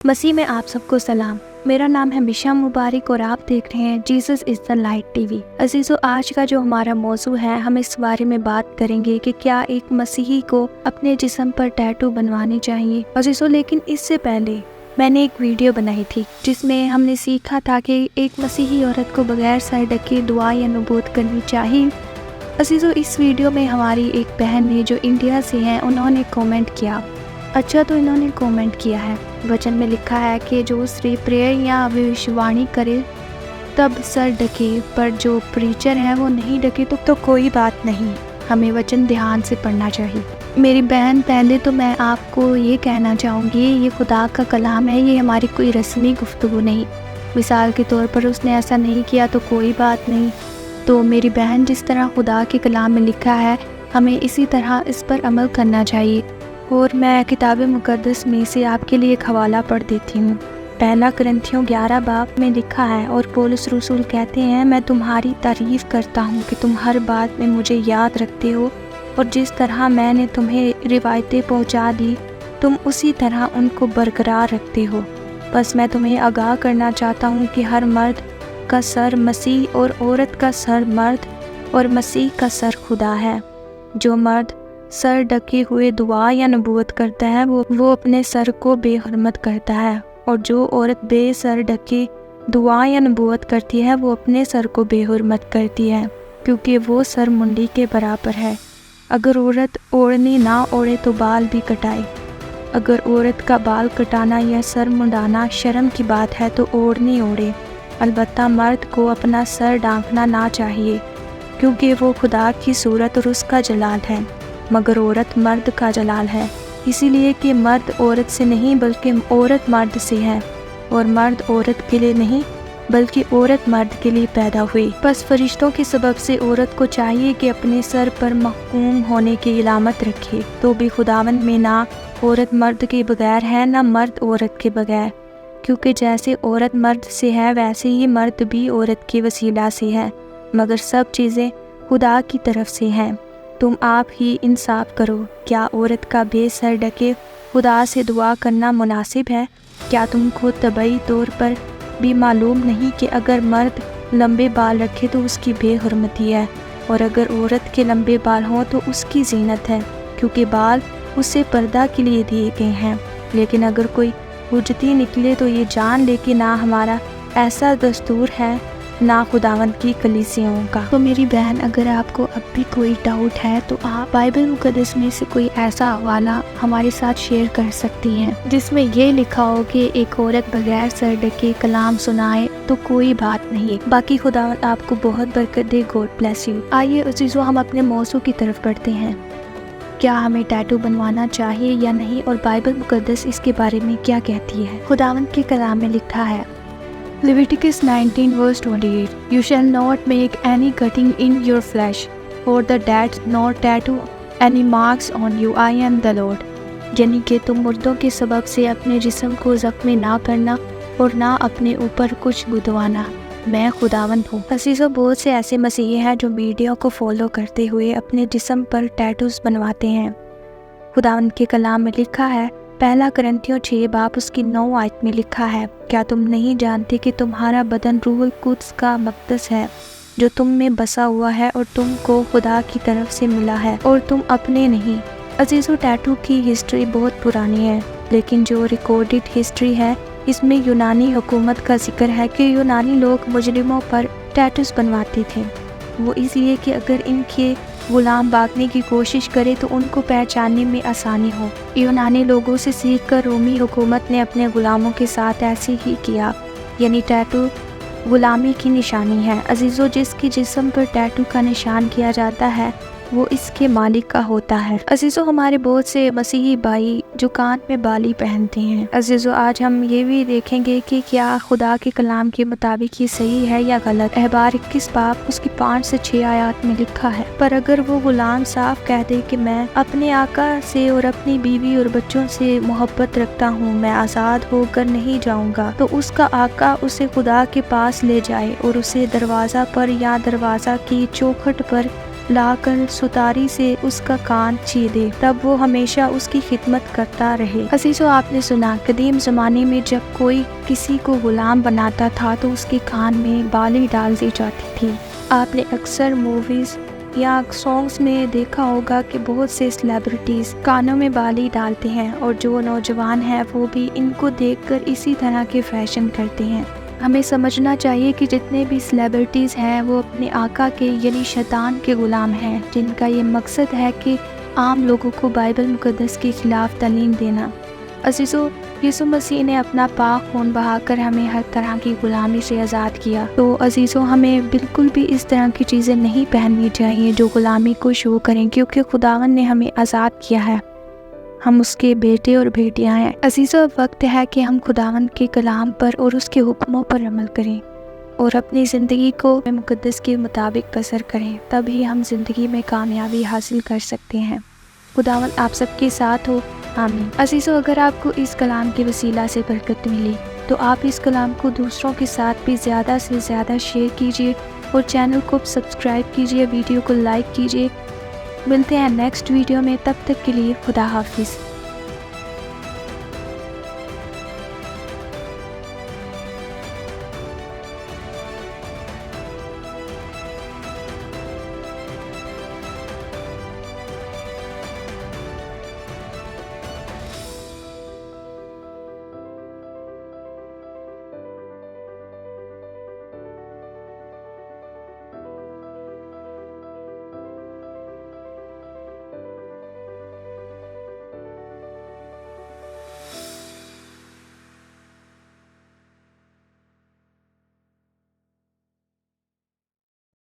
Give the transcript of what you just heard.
मसीह में आप सबको सलाम। मेरा नाम है मिशा मुबारक और आप देख रहे हैं Jesus is the light TV. अजीज़ों, आज का जो हमारा मौजू है, हम इस बारे में बात करेंगे कि क्या एक मसीही को अपने जिस्म पर टैटू बनवाने चाहिए। अजीज़ों, लेकिन इससे पहले मैंने एक वीडियो बनाई थी जिसमें हमने सीखा था कि एक मसीही औरत को बगैर सर ढके दुआ या नबूत करनी चाहिए। अजीज़ों, इस वीडियो में हमारी एक बहन ने जो इंडिया से हैं, उन्होंने कमेंट किया। अच्छा, तो इन्होंने कमेंट किया है, वचन में लिखा है कि जो सिर्फ प्रेयर या भविष्यवाणी करे तब सर ढके, पर जो प्रीचर है वो नहीं ढके तो कोई बात नहीं, हमें वचन ध्यान से पढ़ना चाहिए। मेरी बहन, पहले तो मैं आपको ये कहना चाहूँगी, ये खुदा का कलाम है, ये हमारी कोई रस्मी गुफ्तगू नहीं। मिसाल के तौर पर उसने ऐसा नहीं किया तो कोई बात नहीं। तो मेरी बहन, जिस तरह खुदा के कलाम में लिखा है, हमें इसी तरह इस पर अमल करना चाहिए। और मैं किताब मुक़द्दस में से आपके लिए एक हवाला पढ़ देती हूँ। पहला कुरिन्थियों 11 बाब में लिखा है, और पौलुस रसूल कहते हैं, मैं तुम्हारी तारीफ़ करता हूँ कि तुम हर बात में मुझे याद रखते हो, और जिस तरह मैंने तुम्हें रिवायतें पहुँचा दी तुम उसी तरह उनको बरकरार रखते हो। बस मैं तुम्हें आगाह करना चाहता हूँ कि हर मर्द का सर मसीह और औरत का सर मर्द और मसीह का सर खुदा है। जो मर्द सर ढके हुए दुआ या नबूवत करता है वो अपने सर को बेहुरमत करता है, और जो औरत बेसर ढके दुआ या नबूवत करती है वो अपने सर को बेहुरमत करती है, क्योंकि वो सर मुंडी के बराबर है। अगर औरत ओढ़नी ना ओढ़े तो बाल भी कटाए। अगर औरत का बाल कटाना या सर मुंडाना शर्म की बात है तो ओढ़नी ओढ़े। अलबत्ता मर्द को अपना सर ढांकना ना चाहिए, क्योंकि वो खुदा की सूरत और उसका जलाल है, मगर औरत मर्द का जलाल है, इसीलिए कि मर्द औरत से नहीं बल्कि औरत मर्द से है, और मर्द औरत के लिए नहीं बल्कि औरत मर्द के लिए पैदा हुई। बस फरिश्तों के सबब से औरत को चाहिए कि अपने सर पर महकूम होने की इलामत रखे, तो भी खुदावंद में ना औरत मर्द के बगैर है ना मर्द औरत के बगैर, क्योंकि जैसे औरत मर्द से है वैसे ही मर्द भी औरत के वसीला से है, मगर सब चीज़ें खुदा की तरफ से हैं। तुम आप ही इंसाफ करो। क्या औरत का बेसर ढके खुदा से दुआ करना मुनासिब है? क्या तुमको तबई तौर पर भी मालूम नहीं कि अगर मर्द लंबे बाल रखे तो उसकी बेहुरमती है, और अगर औरत के लंबे बाल हों तो उसकी जीनत है, क्योंकि बाल उससे पर्दा के लिए दिए गए हैं। लेकिन अगर कोई हुज्जती निकले तो ये जान ले कि ना हमारा ऐसा दस्तूर है ना खुदावंद की कलीसियाओं का। तो मेरी बहन, अगर आपको अब भी कोई डाउट है तो आप बाइबल मुक़द्दस में से कोई ऐसा हवाला हमारे साथ शेयर कर सकती हैं जिसमें ये लिखा हो कि एक औरत बगैर सर ढके कलाम सुनाए तो कोई बात नहीं। बाकी खुदावंद आपको बहुत बरकत दे। God bless you. आइए अज़ीज़ों, हम अपने मौजू की तरफ बढ़ते हैं। क्या हमें टैटू बनवाना चाहिए या नहीं, और बाइबल मुक़द्दस इसके बारे में क्या कहती है। खुदावंद के कलाम में लिखा है, Leviticus 19 verse 28, You shall not make any cutting in your flesh, or the dead, nor tattoo any marks on you, I am the Lord। यानी कि तुम मुर्दों के सबब से अपने जिस्म को ज़ख्मी ना करना और ना अपने ऊपर कुछ गुदवाना, मैं खुदावंद हूँ। अज़ीज़ों, बहुत से ऐसे मसीही हैं जो मीडिया को फॉलो करते हुए अपने जिस्म पर टैटूज़ बनवाते हैं। खुदावंद के कलाम में लिखा है, पहला कुरिन्थियों 6 बाब उसकी 9 आयत में लिखा है, क्या तुम नहीं जानते कि तुम्हारा बदन रूहुल कुद्स का मक़दस है जो तुम में बसा हुआ है और तुमको खुदा की तरफ से मिला है और तुम अपने नहीं। अज़ीज़ों, टैटू की हिस्ट्री बहुत पुरानी है, लेकिन जो रिकॉर्डेड हिस्ट्री है इसमें यूनानी हुकूमत का जिक्र है कि यूनानी लोग मुजरिमों पर टैटूज़ बनवाते थे। वो इसलिए कि अगर इनके गुलाम भागने की कोशिश करे तो उनको पहचानने में आसानी हो। यूनानी लोगों से सीखकर रोमी हुकूमत ने अपने गुलामों के साथ ऐसे ही किया, यानी टैटू गुलामी की निशानी है। अज़ीज़ों, जिसके जिस्म पर टैटू का निशान किया जाता है वो इसके मालिक का होता है। अज़ीज़ों, हमारे बहुत से मसीही भाई जो कान में बाली पहनते हैं। अज़ीज़ों, आज हम ये भी देखेंगे कि क्या खुदा के कलाम के मुताबिक ये सही है या गलत। अहबार 21 बाब उसकी 5 से 6 आयत में लिखा है, पर अगर वो गुलाम साफ कह दे कि मैं अपने आका से और अपनी बीवी और बच्चों से मोहब्बत रखता हूँ, मैं आज़ाद होकर नहीं जाऊँगा, तो उसका आका उसे खुदा के पास ले जाए और उसे दरवाज़ा पर या दरवाज़ा की चौखट पर لا کر ستاری سے اس کا کان چیدے، تب وہ ہمیشہ اس کی خدمت کرتا رہے۔ عزیزو، آپ نے سنا قدیم زمانے میں جب کوئی کسی کو غلام بناتا تھا تو اس کے کان میں بالی ڈال دی جاتی تھی۔ آپ نے اکثر موویز یا سانگز میں دیکھا ہوگا کہ بہت سے سیلیبریٹیز کانوں میں بالی ڈالتے ہیں، اور جو نوجوان ہیں وہ بھی ان کو دیکھ کر اسی طرح کے فیشن کرتے ہیں۔ ہمیں سمجھنا چاہیے کہ جتنے بھی سیلیبریٹیز ہیں وہ اپنے آقا کے یعنی شیطان کے غلام ہیں، جن کا یہ مقصد ہے کہ عام لوگوں کو بائبل مقدس کے خلاف تعلیم دینا۔ عزیزو، یسوع مسیح نے اپنا پاک خون بہا کر ہمیں ہر طرح کی غلامی سے آزاد کیا، تو عزیزو ہمیں بالکل بھی اس طرح کی چیزیں نہیں پہننی چاہیے جو غلامی کو شو کریں، کیونکہ خداوند نے ہمیں آزاد کیا ہے، ہم اس کے بیٹے اور بیٹیاں ہیں۔ عزیزو، اب وقت ہے کہ ہم خداوند کے کلام پر اور اس کے حکموں پر عمل کریں اور اپنی زندگی کو مقدس کے مطابق بسر کریں، تبھی ہم زندگی میں کامیابی حاصل کر سکتے ہیں۔ خداوند آپ سب کے ساتھ ہو، آمین۔ عزیزو، اگر آپ کو اس کلام کے وسیلہ سے برکت ملی تو آپ اس کلام کو دوسروں کے ساتھ بھی زیادہ سے زیادہ شیئر کیجیے اور چینل کو سبسکرائب کیجیے، ویڈیو کو لائک کیجیے۔ ملتے ہیں نیکسٹ ویڈیو میں، تب تک کے لیے خدا حافظ۔